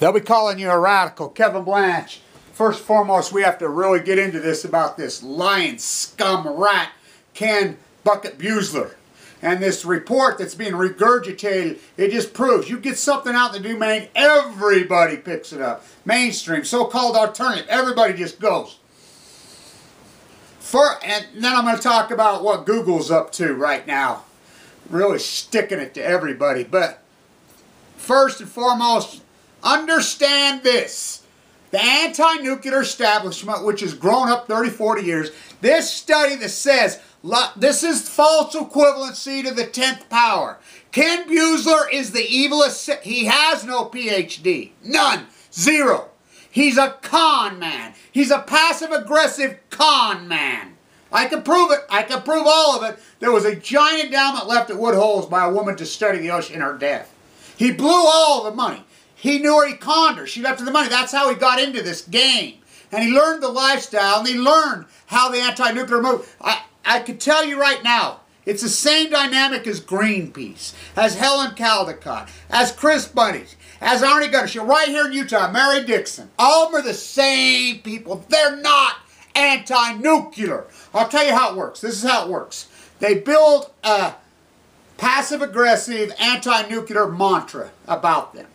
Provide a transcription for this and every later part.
They'll be calling you a radical. Kevin Blanche. First and foremost, we have to really get into this about this lying scum rat, Ken Bucket Buesseler. And this report that's being regurgitated, it just proves you get something out in the domain, everybody picks it up. Mainstream, so-called alternative, everybody just goes. And then I'm going to talk about what Google's up to right now. Really sticking it to everybody. But first and foremost, understand this. The anti-nuclear establishment, which has grown up 30, 40 years, this study that says this is false equivalency to the 10th power. Ken Buesseler is the evilest. He has no PhD. None. Zero. He's a con man. He's a passive-aggressive con man. I can prove it. I can prove all of it. There was a giant endowment left at Woodholes by a woman to study the ocean in her death. He blew all the money. He knew her. He conned her. She left him the money. That's how he got into this game. And he learned the lifestyle, and he learned how the anti-nuclear movement. I can tell you right now, it's the same dynamic as Greenpeace, as Helen Caldicott, as Chris Bundy's, as Arnie Gunderson, right here in Utah, Mary Dixon. All of them are the same people. They're not anti-nuclear. I'll tell you how it works. This is how it works. They build a passive-aggressive anti-nuclear mantra about them.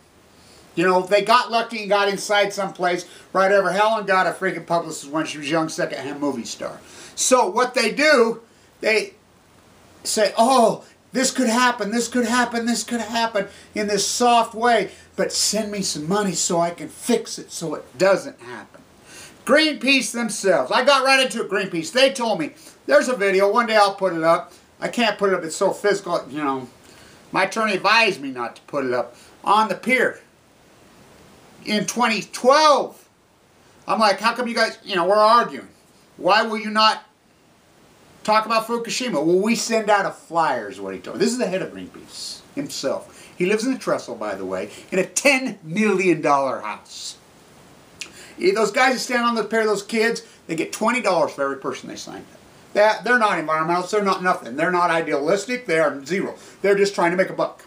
You know, they got lucky and got inside someplace. Right over, Helen got a freaking publicist when she was a young second-hand movie star. So what they do, they say, oh, this could happen, this could happen, this could happen in this soft way, but send me some money so I can fix it so it doesn't happen. Greenpeace themselves, I got right into it, Greenpeace. They told me, there's a video, one day I'll put it up. I can't put it up, it's so physical, you know. My attorney advised me not to put it up. On the pier in 2012. I'm like, how come you guys, you know, we're arguing. Why will you not talk about Fukushima? Well, we send out a flyer is what he told me. This is the head of Greenpeace himself. He lives in the trestle, by the way, in a $10 million house. Those guys that stand on the pair of those kids, they get $20 for every person they sign up. They're not environmentalists. They're not nothing. They're not idealistic. They are zero. They're just trying to make a buck.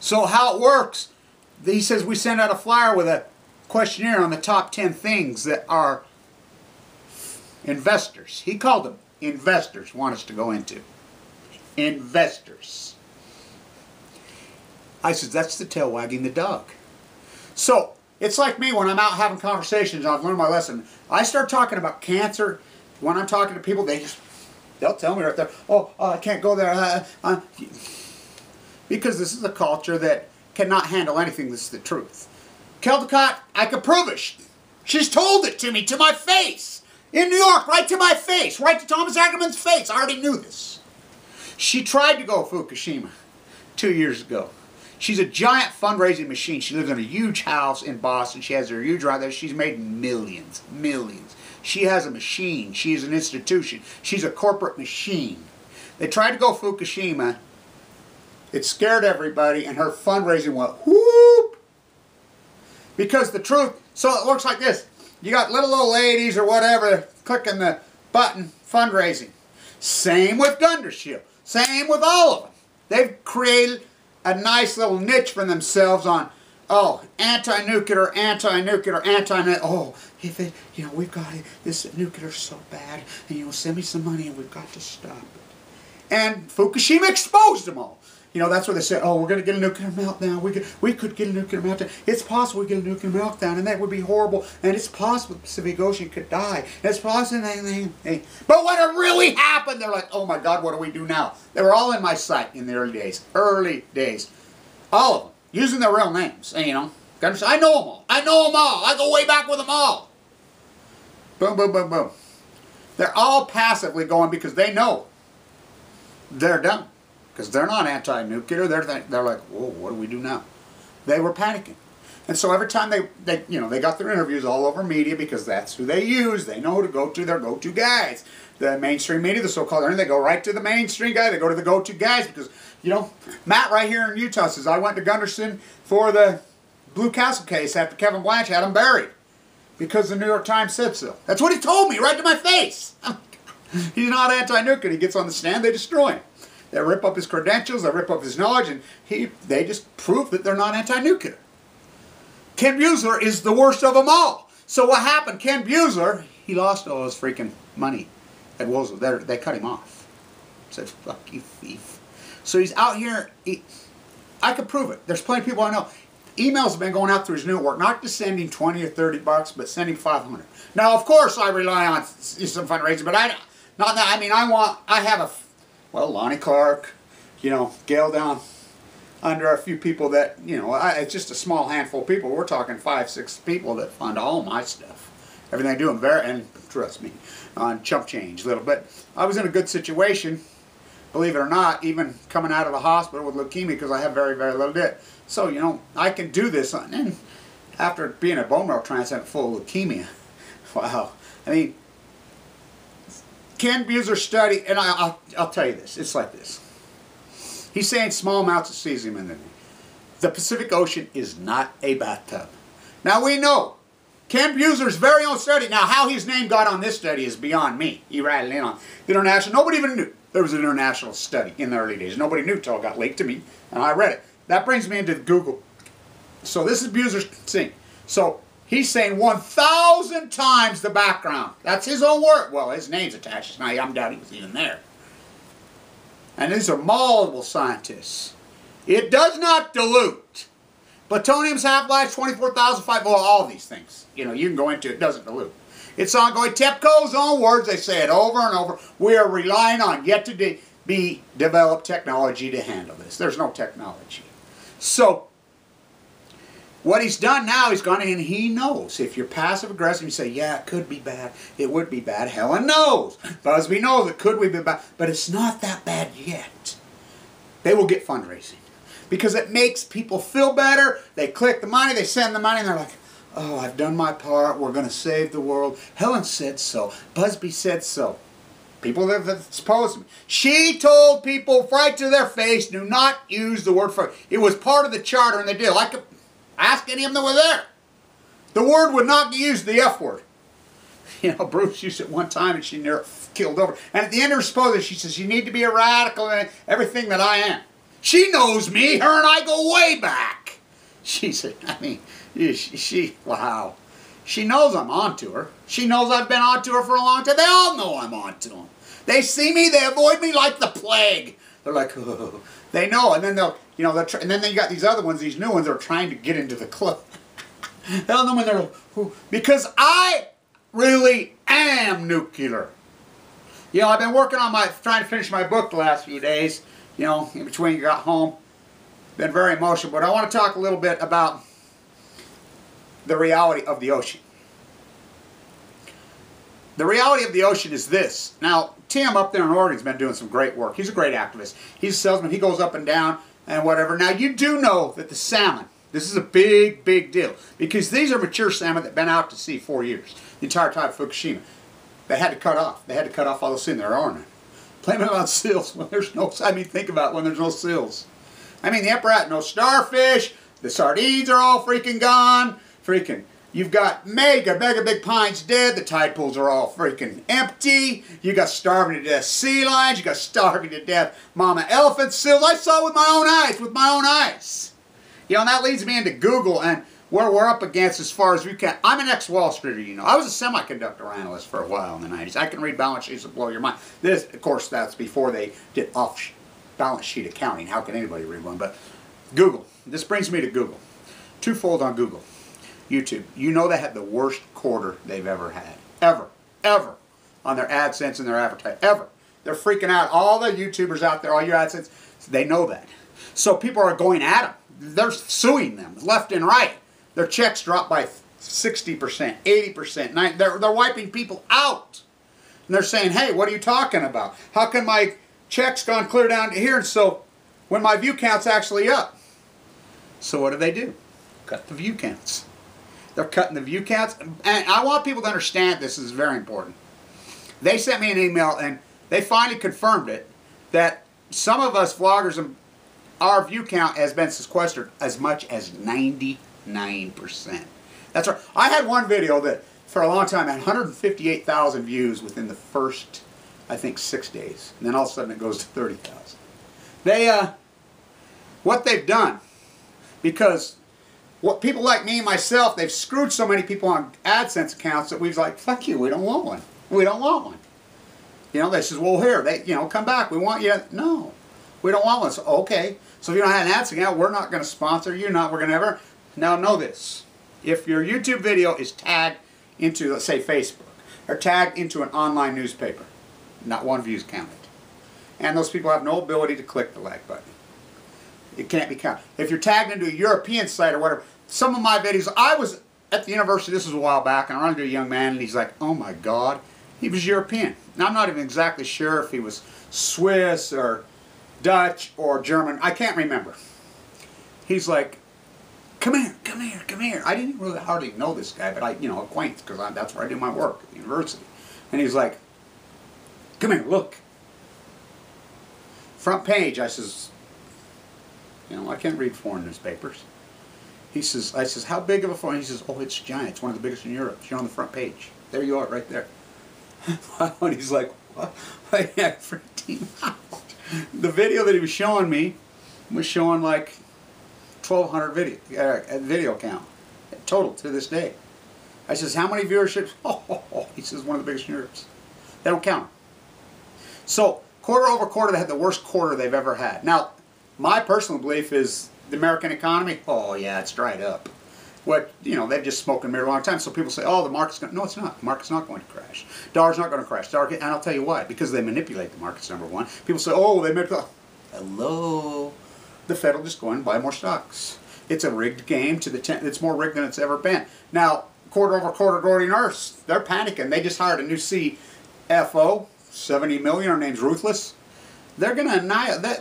So how it works, he says we send out a flyer with a questionnaire on the top 10 things that are investors. He called them investors want us to go into. Investors. I said, that's the tail wagging the dog. So, it's like me when I'm out having conversations, I've learned my lesson. I start talking about cancer. When I'm talking to people, they'll tell me right there, oh, I can't go there. Because this is a culture that cannot handle anything that's the truth. Caldicott, I can prove it. She's told it to me, to my face. In New York, right to my face. Right to Thomas Ackerman's face. I already knew this. She tried to go Fukushima 2 years ago. She's a giant fundraising machine. She lives in a huge house in Boston. She has her huge right there. She's made millions. Millions. She has a machine. She's an institution. She's a corporate machine. They tried to go Fukushima. It scared everybody, and her fundraising went whoop. Because the truth, so it works like this. You got little old ladies or whatever clicking the button, fundraising. Same with Gunderson. Same with all of them. They've created a nice little niche for themselves on, oh, anti-nuclear, anti-nuclear, anti-nuclear. Oh, if it, you know, we've got it, this nuclear's so bad, and you know, send me some money and we've got to stop it. And Fukushima exposed them all. You know, that's where they said, oh, we're going to get a nuclear meltdown. We could get a nuclear meltdown. It's possible we get a nuclear meltdown, and that would be horrible. And it's possible the Pacific Ocean could die. It's possible. But when it really happened, they're like, oh my God, what do we do now? They were all in my sight in the early days. Early days. All of them. Using their real names. And, you know, I know them all. I know them all. I go way back with them all. Boom, boom, boom, boom. They're all passively going because they know they're done. Because they're not anti-nuclear, they're like, whoa, what do we do now? They were panicking. And so every time they got their interviews all over media because that's who they use. They know who to go to, their go-to guys. The mainstream media, the so-called, they go right to the mainstream guy. They go to the go-to guys because, you know, Matt right here in Utah says, I went to Gunderson for the Blue Castle case after Kevin Blanche had him buried because the New York Times said so. That's what he told me right to my face. He's not anti-nuclear. He gets on the stand, they destroy him. They rip up his credentials, they rip up his knowledge, and they just prove that they're not anti-nuclear. Ken Buesseler is the worst of them all. So what happened? Ken Buesseler, he lost all his freaking money at Woolsey. They cut him off. Said, fuck you, thief. So he's out here. I could prove it. There's plenty of people I know. Emails have been going out through his network, not just sending 20 or 30 bucks, but sending 500. Now, of course, I rely on some fundraising, but not that. I mean, I have Lonnie Clark, you know, Gail down under a few people that, you know, it's just a small handful of people. We're talking 5, 6 people that fund all my stuff. Everything I do, and trust me, on chump change a little bit. I was in a good situation, believe it or not, even coming out of the hospital with leukemia, because I have very, very little debt. So, you know, I can do this. And after being a bone marrow transplant full of leukemia, wow. I mean, Ken Buesseler's study, and I'll tell you this, it's like this. He's saying small amounts of cesium in there. The Pacific Ocean is not a bathtub. Now we know, Ken Buesseler's very own study, now how his name got on this study is beyond me. He rattled in on the international, nobody even knew there was an international study in the early days. Nobody knew until it got leaked to me, and I read it. That brings me into Google. So this is Buesseler's thing. So he's saying 1,000 times the background. That's his own word. Well, his name's attached. Now I'm doubting he was even there. And these are multiple scientists. It does not dilute. Plutonium's half-life 24,005. Well, all these things. You know, you can go into it. It doesn't dilute. It's ongoing. TEPCO's own words. They say it over and over. We are relying on yet to be developed technology to handle this. There's no technology. So, what he's done now, he's gone in and he knows. If you're passive-aggressive, you say, yeah, it could be bad. It would be bad. Helen knows. Busby knows it could be bad. But it's not that bad yet. They will get fundraising. Because it makes people feel better. They click the money, they send the money, and they're like, oh, I've done my part. We're going to save the world. Helen said so. Busby said so. People that opposed me. She told people right to their face, do not use the word for. It was part of the charter and the deal. I could ask any of them that were there. The word would not use the F word. You know, Bruce used it one time and she nearly killed over. And at the end of her exposure, she says, you need to be a radical and everything that I am. She knows me. Her and I go way back. She said, I mean, wow. She knows I'm onto her. She knows I've been onto her for a long time. They all know I'm onto them. They see me, they avoid me like the plague. They're like, oh. They know, and then they'll, you know, and then you got these other ones, these new ones, that are trying to get into the club. They don't know when they're, because I really am nuclear. You know, I've been working on trying to finish my book the last few days. You know, in between you got home. Been very emotional, but I want to talk a little bit about the reality of the ocean. The reality of the ocean is this. Now, Tim up there in Oregon's been doing some great work. He's a great activist. He's a salesman. He goes up and down and whatever. Now, you do know that the salmon, this is a big, big deal. Because these are mature salmon that have been out to sea 4 years. The entire time of Fukushima. They had to cut off. They had to cut off all the sea in their arm. Blaming it on seals when there's no, I mean, think about it, when there's no seals. I mean, the emperor, no starfish. The sardines are all freaking gone. Freaking. You've got mega big pines dead. The tide pools are all freaking empty. You got starving to death sea lions. You got starving to death mama elephant seals. I saw it with my own eyes, You know, and that leads me into Google and where we're up against as far as we can. I'm an ex-Wall Streeter, you know. I was a semiconductor analyst for a while in the 90s. I can read balance sheets that blow your mind. This, of course, that's before they did off balance sheet accounting. How can anybody read one? But Google. This brings me to Google. Twofold on Google. YouTube. You know they had the worst quarter they've ever had. Ever. Ever. On their AdSense and their advertising. Ever. They're freaking out. All the YouTubers out there, all your AdSense, they know that. So people are going at them. They're suing them left and right. Their checks dropped by 60%, 80%, 90%. They're wiping people out. And they're saying, hey, what are you talking about? How can my checks gone clear down to here? And so when my view count's actually up. So what do? Cut the view counts. They're cutting the view counts. And I want people to understand this is very important. They sent me an email and they finally confirmed it that some of us vloggers, our view count has been sequestered as much as 99%. That's right. I had one video that for a long time had 158,000 views within the first, I think, 6 days. And then all of a sudden it goes to 30,000. What they've done, because what people like me and myself, they've screwed so many people on AdSense accounts that we've like, fuck you, we don't want one. We don't want one. You know, they says, well, here, come back. We want you. No, we don't want one. So, okay. So if you don't have an AdSense account, we're not going to sponsor you. We're going to ever. Now, know this. If your YouTube video is tagged into, let's say, Facebook, or tagged into an online newspaper, not one view's counted. And those people have no ability to click the like button. It can't be counted. If you're tagged into a European site or whatever, some of my videos, I was at the university, this was a while back, and I ran into a young man, and he's like, oh my God, he was European. Now, I'm not even exactly sure if he was Swiss or Dutch or German. I can't remember. He's like, come here, come here, come here. I didn't really hardly know this guy, but acquaintance, because that's where I do my work at the university. And he's like, come here, look. Front page, I says, I can't read foreign newspapers. He says, I says, how big of a foreign? He says, oh, it's giant. It's one of the biggest in Europe. You're on the front page. There you are, right there. And he's like, what? Yeah, freaking out. The video that he was showing me was showing like 1,200 video count total to this day. I says, how many viewerships? Oh, he says, one of the biggest in Europe. They don't count them. So, quarter over quarter, they had the worst quarter they've ever had. Now, my personal belief is the American economy, oh yeah, it's dried up. They've just smoked and mirror a long time. So people say, oh, the market's going to... No, it's not. The market's not going to crash. Dollar's not going to crash. And I'll tell you why. Because they manipulate the markets, number one. People say, oh, they manipulate... Hello? The Fed will just go and buy more stocks. It's a rigged game to the... It's more rigged than it's ever been. Now, quarter over quarter, Gordy Nurse, they're panicking. They just hired a new CFO, 70 million. Her name's Ruthless. They're going to annihilate...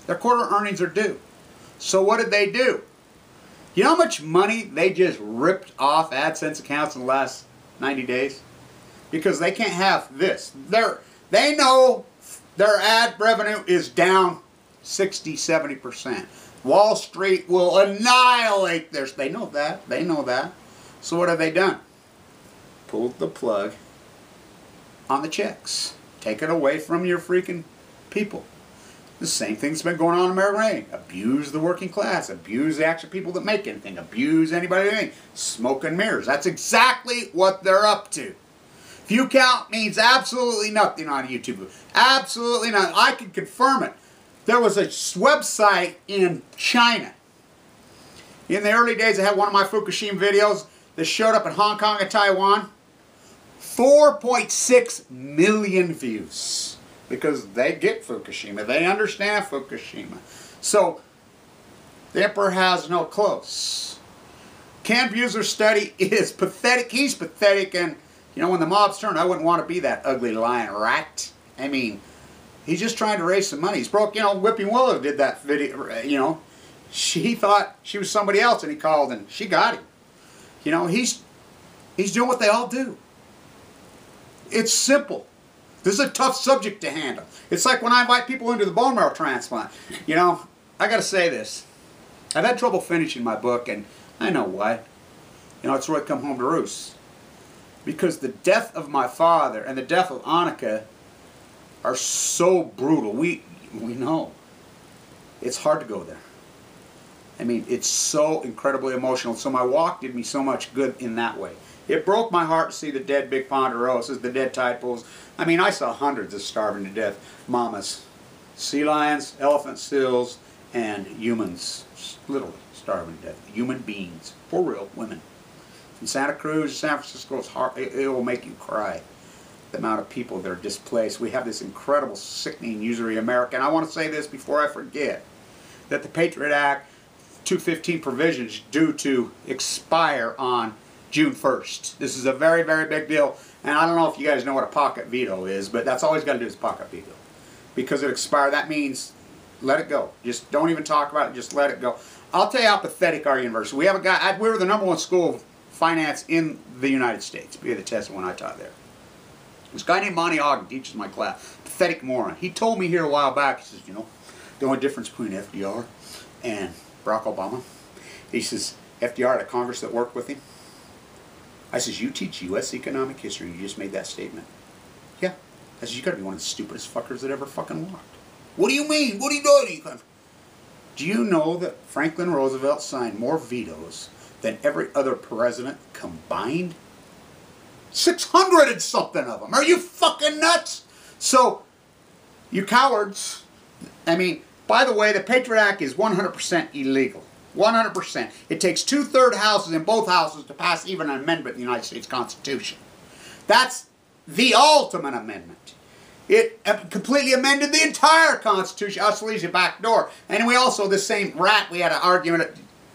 Their quarter earnings are due. So what did they do? You know how much money they just ripped off AdSense accounts in the last 90 days? Because they can't have this. They know their ad revenue is down 60-70%. Wall Street will annihilate theirs. They know that. They know that. So what have they done? Pulled the plug on the checks. Take it away from your freaking people. The same thing's been going on in America. Abuse the working class. Abuse the actual people that make anything. Abuse anybody that anything. Smoke and mirrors. That's exactly what they're up to. View count means absolutely nothing on YouTube. Absolutely nothing. I can confirm it. There was a website in China. In the early days, I had one of my Fukushima videos that showed up in Hong Kong and Taiwan. 4.6 million views. Because they get Fukushima. They understand Fukushima. So, the emperor has no clothes. Ken Buesseler's study is pathetic. He's pathetic. And, when the mob's turn, I wouldn't want to be that ugly lion rat. I mean, he's just trying to raise some money. He's broke, Whipping Willow did that video, She thought she was somebody else and he called and she got him. He's doing what they all do. It's simple. This is a tough subject to handle. It's like when I invite people into the bone marrow transplant. I got to say this. I've had trouble finishing my book, and I know why. It's where I come home to roost. Because the death of my father and the death of Annika are so brutal. We know. It's hard to go there. I mean, it's so incredibly emotional. So my walk did me so much good in that way. It broke my heart to see the dead big ponderosas, the dead tadpoles. I mean, I saw hundreds of starving to death mamas. Sea lions, elephant seals, and humans. Literally starving to death. Human beings. For real, women. In Santa Cruz, San Francisco, it's hard. It will make you cry. The amount of people that are displaced. We have this incredible, sickening usury in America. And I want to say this before I forget. That the Patriot Act 215 provisions due to expire on June 1st. This is a very, very big deal. And I don't know if you guys know what a pocket veto is, but that's all he's got to do is pocket veto. Because it expired, that means let it go. Just don't even talk about it, just let it go. I'll tell you how pathetic our university. We have a guy, we were the #1 school of finance in the United States. We had the test when I taught there. This guy named Monty Ogden teaches my class. Pathetic moron. He told me here a while back, he says, the only difference between FDR and Barack Obama, he says, FDR had a Congress that worked with him. I says, you teach U.S. economic history and you just made that statement. Yeah. I says, you got to be one of the stupidest fuckers that ever fucking walked. What do you mean? What are you doing? Do you know that Franklin Roosevelt signed more vetoes than every other president combined? 600 and something of them. Are you fucking nuts? So, you cowards, I mean, by the way, the Patriot Act is 100% illegal. 100%. It takes 2/3 houses in both houses to pass even an amendment in the United States Constitution. That's the ultimate amendment. It completely amended the entire Constitution. Us leaves you back door. And we also, the same rat, we had an argument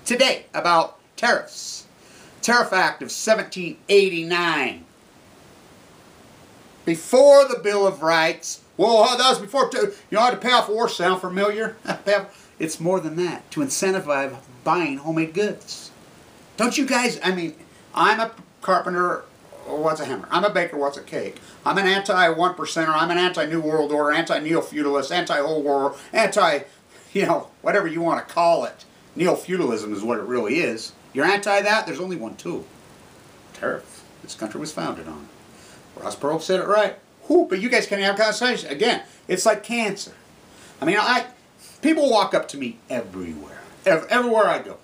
today about tariffs. Tariff Act of 1789. Before the Bill of Rights. Well, that was before, you know, I had to pay off war. Sound familiar? It's more than that. To incentivize buying homemade goods. Don't you guys, I mean, I'm a carpenter, what's a hammer? I'm a baker, what's a cake? I'm an anti-1%er, I'm an anti-New World Order, anti-neo-feudalist, anti-whole world, anti, you know, whatever you want to call it. Neo-feudalism is what it really is. You're anti that? There's only one tool. Tariff. This country was founded on. Ross Perot said it right. Whew, but you guys can't have a conversation. Again, it's like cancer. I mean, people walk up to me everywhere. Everywhere I go.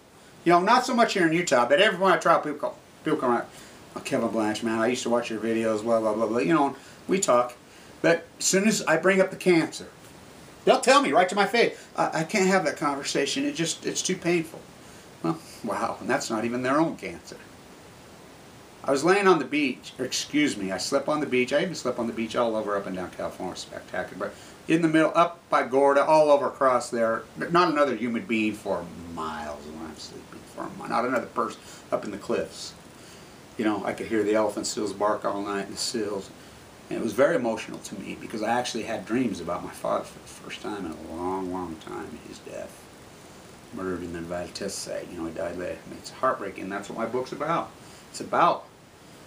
You know, not so much here in Utah, but everywhere I travel, people come out. Oh, Kevin Blanche, man, I used to watch your videos, blah, blah, blah, blah. You know, we talk. But as soon as I bring up the cancer, they'll tell me right to my face, I can't have that conversation. It's too painful. Well, wow, and that's not even their own cancer. I was laying on the beach, or excuse me, I slept on the beach. I even slept on the beach all over up and down California, spectacular. But in the middle, up by Gorda, all over across there, not another human being for miles when I'm sleeping, for a mile. Not another person up in the cliffs. You know, I could hear the elephant seals bark all night in the seals. And it was very emotional to me because I actually had dreams about my father for the first time in a long, long time, his death. Murdered in the Nevada test site. You know, he died later. I mean, it's heartbreaking. That's what my book's about. It's about,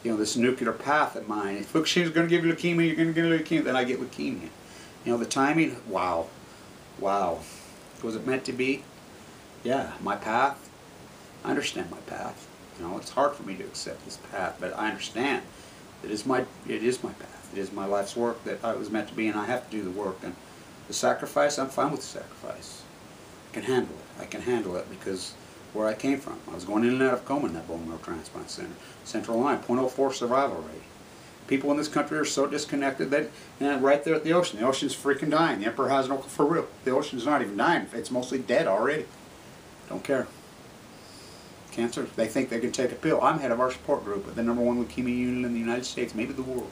you know, this nuclear path of mine. If Fukushima's going to give you leukemia, you're going to get leukemia, then I get leukemia. You know, the timing, wow. Wow. Was it meant to be? Yeah, my path. I understand my path. You know, it's hard for me to accept this path, but I understand. It is my path. It is my life's work that I was meant to be, and I have to do the work. And the sacrifice, I'm fine with the sacrifice. I can handle it. I can handle it because where I came from. I was going in and out of coma in that bone marrow transplant center. Central line, 0.04 survival rate. People in this country are so disconnected that, and right there at the ocean's freaking dying. The emperor has no, for real, the ocean's not even dying. It's mostly dead already. Don't care. Cancer, they think they can take a pill. I'm head of our support group at the #1 leukemia unit in the United States, maybe the world.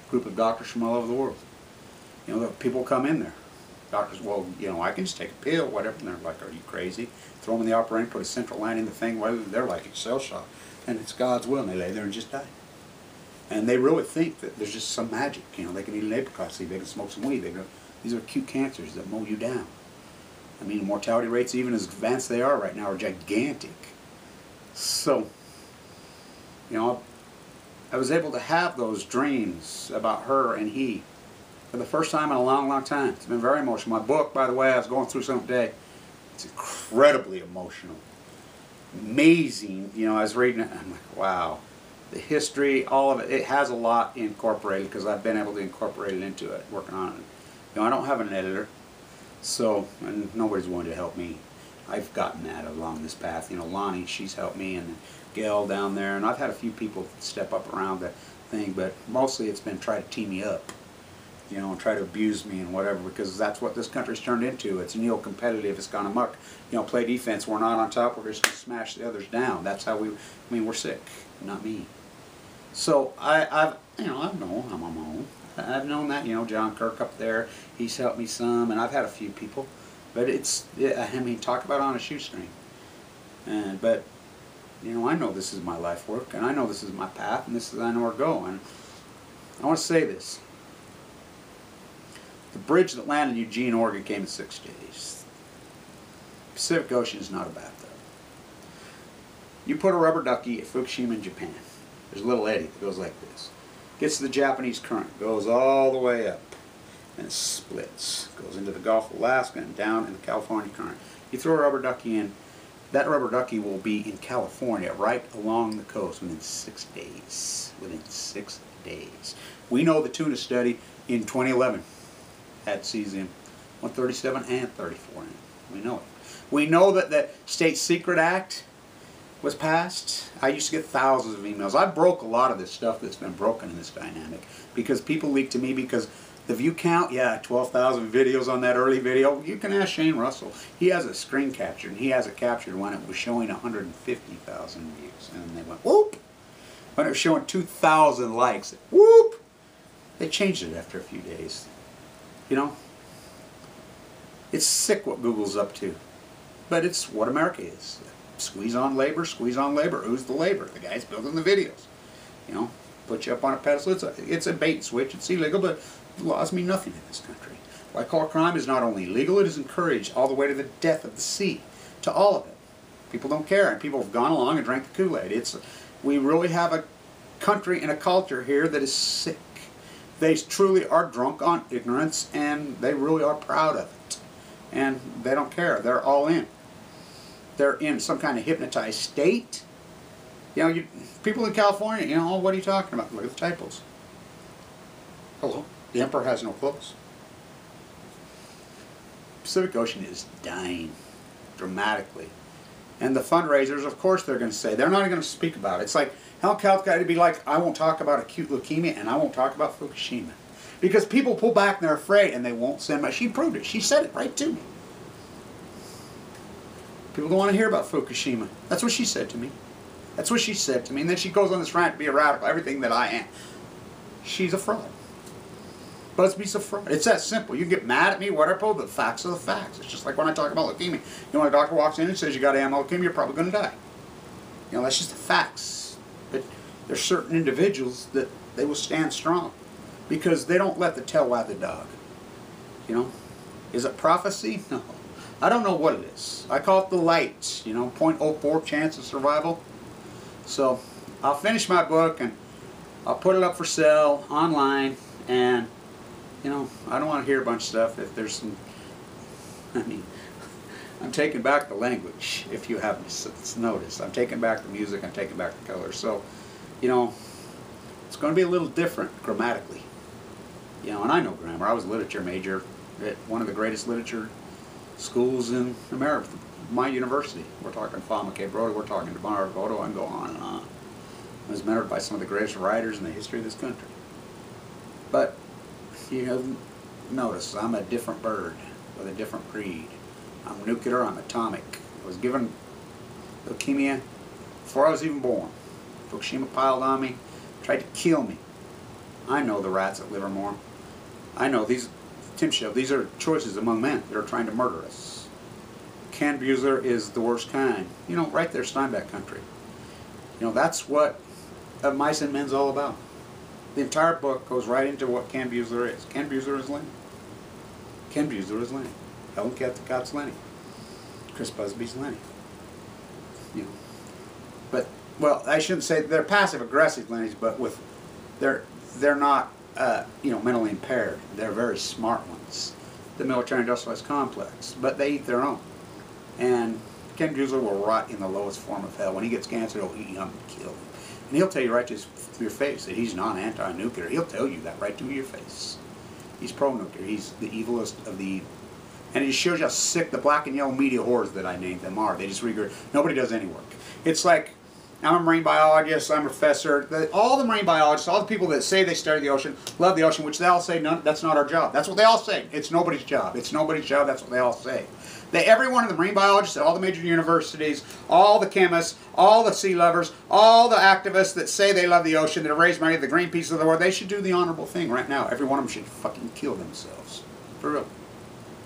Group of doctors from all over the world. You know, the people come in there. Doctors, well, you know, I can just take a pill, whatever. And they're like, are you crazy? Throw them in the operating room, put a central line in the thing, whatever. They're like, it's cell shock. And it's God's will, and they lay there and just die. And they really think that there's just some magic. You know, they can eat an apricot seed, they can smoke some weed. These are acute cancers that mow you down. I mean, mortality rates, even as advanced they are right now, are gigantic. So, you know, I was able to have those dreams about her and he for the first time in a long, long time. It's been very emotional. My book, by the way, I was going through something today. It's incredibly emotional. Amazing. You know, I was reading it, and I'm like, wow. The history, all of it, it has a lot incorporated because I've been able to incorporate it into it, working on it. You know, I don't have an editor, so, and nobody's willing to help me. I've gotten that along this path. You know, Lonnie, she's helped me, and Gail down there, and I've had a few people step up around the thing, but mostly it's been try to tee me up. You know, and try to abuse me and whatever, because that's what this country's turned into. It's neo-competitive. It's gone amok. You know, play defense. We're not on top. We're just going to smash the others down. That's how we, I mean, we're sick, not me. So I've known that. You know, John Kirk up there, he's helped me some, and I've had a few people. But I mean, talk about on a shoestring. But, you know, I know this is my life work, and I know this is my path, and I know where to go. And I want to say this. The bridge that landed in Eugene, Oregon came in 6 days. Pacific Ocean is not a bathtub. You put a rubber ducky at Fukushima in Japan. There's a little eddy that goes like this. Gets to the Japanese current, goes all the way up, and it splits. Goes into the Gulf of Alaska and down in the California current. You throw a rubber ducky in, that rubber ducky will be in California, right along the coast within 6 days. Within 6 days. We know the tuna study in 2011. Had cesium 137 and 34 in it. We know it. We know that the State Secret Act was passed. I used to get thousands of emails. I broke a lot of this stuff that's been broken in this dynamic because people leak to me because the view count, yeah, 12,000 videos on that early video. You can ask Shane Russell. He has a screen captured, and he has it captured when it was showing 150,000 views. And they went, whoop! When it was showing 2,000 likes, whoop! They changed it after a few days. You know? It's sick what Google's up to. But it's what America is. Squeeze on labor, squeeze on labor. Who's the labor? The guy's building the videos. You know? Put you up on a pedestal. It's a bait and switch. It's illegal, but the laws mean nothing in this country. White-collar crime is not only legal, it is encouraged all the way to the death of the sea. To all of it. People don't care, and people have gone along and drank the Kool-Aid. We really have a country and a culture here that is sick. They truly are drunk on ignorance, and they really are proud of it. And they don't care. They're all in. They're in some kind of hypnotized state. You know, people in California, you know, what are you talking about? Look at the typos. Hello? The emperor has no clothes. Pacific Ocean is dying dramatically. And the fundraisers, of course, they're going to say, they're not going to speak about it. It's like, Helen Kelly's got to be like, I won't talk about acute leukemia and I won't talk about Fukushima. Because people pull back and they're afraid and they won't send my. She proved it. She said it right to me. People don't want to hear about Fukushima. That's what she said to me. That's what she said to me. And then she goes on this rant to be a radical, everything that I am. She's a fraud. Busby's a fraud. It's that simple. You can get mad at me, whatever, but the facts are the facts. It's just like when I talk about leukemia. You know, when a doctor walks in and says you got AML leukemia, you're probably going to die. You know, that's just the facts. But there's certain individuals that they will stand strong because they don't let the tail wag the dog. You know? Is it prophecy? No. I don't know what it is. I call it the light. You know, 0.04 chance of survival. So, I'll finish my book and I'll put it up for sale online and you know, I don't want to hear a bunch of stuff if there's some, I mean, I'm taking back the language, if you haven't noticed. I'm taking back the music, I'm taking back the color. So, you know, it's going to be a little different grammatically. You know, and I know grammar. I was a literature major at one of the greatest literature schools in America, my university. We're talking Fama K. Brody, we're talking DeMar Voto, and go on and on. I was mentored by some of the greatest writers in the history of this country. But you haven't noticed, I'm a different bird with a different breed. I'm nuclear, I'm atomic. I was given leukemia before I was even born. Fukushima piled on me, tried to kill me. I know the rats at Livermore. I know these, Tim Shell, these are choices among men that are trying to murder us. Ken Buesseler is the worst kind. You know, right there, Steinbeck country. You know, that's what Mice and Men's all about. The entire book goes right into what Ken Buesseler is. Ken Buesseler is Lenny. Ken Buesseler is Lenny. Helen Kett's Lenny. Chris Busby's Lenny. You know, but well, I shouldn't say they're passive aggressive Lennys, but with they're not you know, mentally impaired. They're very smart ones. The military industrialist complex, but they eat their own. And Ken Buesseler will rot in the lowest form of hell. When he gets cancer, he'll eat him and kill him. And he'll tell you right to your face that he's not anti-nuclear. He'll tell you that right to your face. He's pro-nuclear. He's the evilest of the evil. And it just shows you how sick the black and yellow media whores that I named them are. They just regret. Nobody does any work. It's like, I'm a marine biologist, I'm a professor. All the marine biologists, all the people that say they study the ocean, love the ocean, which they all say, no, that's not our job. That's what they all say. It's nobody's job. It's nobody's job. That's what they all say. Every one of the marine biologists at all the major universities, all the chemists, all the sea lovers, all the activists that say they love the ocean, that have raised money, the Greenpeace of the world, they should do the honorable thing right now. Every one of them should fucking kill themselves. For real.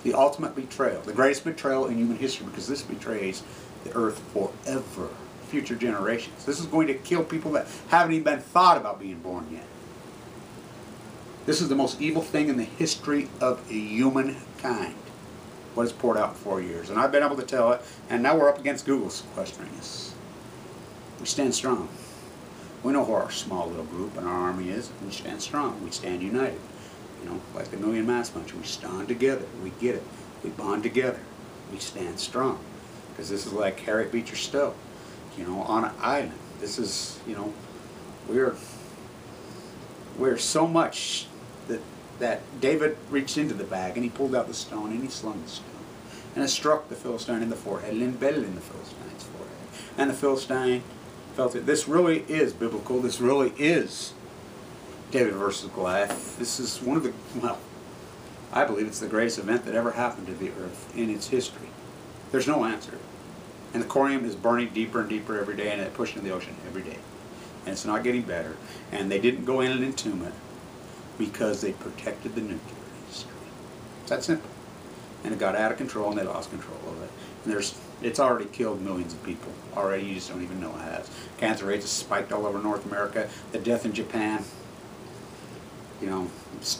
The ultimate betrayal. The greatest betrayal in human history, because this betrays the earth forever. Future generations. This is going to kill people that haven't even been thought about being born yet. This is the most evil thing in the history of humankind. What is poured out in 4 years. And I've been able to tell it, and now we're up against Google sequestering us. We stand strong. We know who our small little group and our army is. We stand strong. We stand united. You know, like the Million Mass Bunch. We stand together. We get it. We bond together. We stand strong. Because this is like Harriet Beecher Stowe. You know, on an island. This is, you know, we're so much that David reached into the bag and he pulled out the stone and he slung the stone. And it struck the Philistine in the forehead and embedded in the Philistine's forehead. And the Philistine felt it. This really is biblical. This really is David versus Goliath. This is one of the, well, I believe it's the greatest event that ever happened to the earth in its history. There's no answer. And the corium is burning deeper and deeper every day, and it pushed into the ocean every day. And it's not getting better. And they didn't go in and entomb it because they protected the nuclear industry. It's that simple. And it got out of control, and they lost control of it. And it's already killed millions of people. Already, you just don't even know it has. Cancer rates have spiked all over North America. The death in Japan. You know,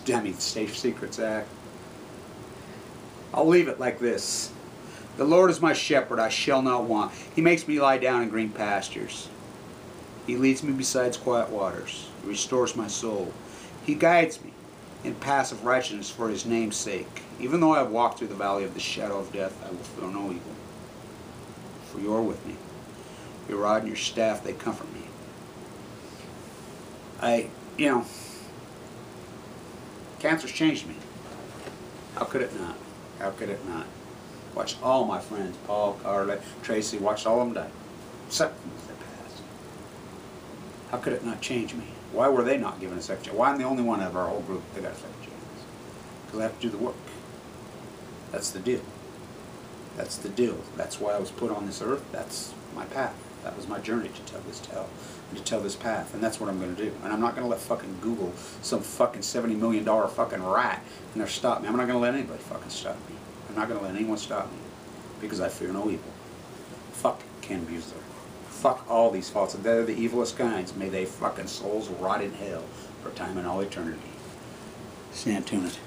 I mean, State Secrets Act. I'll leave it like this. The Lord is my shepherd, I shall not want. He makes me lie down in green pastures. He leads me beside quiet waters. He restores my soul. He guides me in paths of righteousness for his name's sake. Even though I have walked through the valley of the shadow of death, I will fear no evil. For you are with me. Your rod and your staff, they comfort me. Cancer's changed me. How could it not? How could it not? Watched all my friends, Paul, Carla, Tracy, watched all of them die. Except for the past. How could it not change me? Why were they not given a second chance? Why am I the only one out of our whole group that got a second chance? Because I have to do the work. That's the deal. That's the deal. That's why I was put on this earth. That's my path. That was my journey to tell this tale. To tell this path. And that's what I'm going to do. And I'm not going to let fucking Google, some fucking $70 million fucking rat, and they're stop me. I'm not going to let anybody fucking stop me. I'm not going to let anyone stop me. Because I fear no evil. Fuck Ken Buesseler. Fuck all these faults. They're the evilest kinds. May they fucking souls rot in hell for time and all eternity. Stand tuned.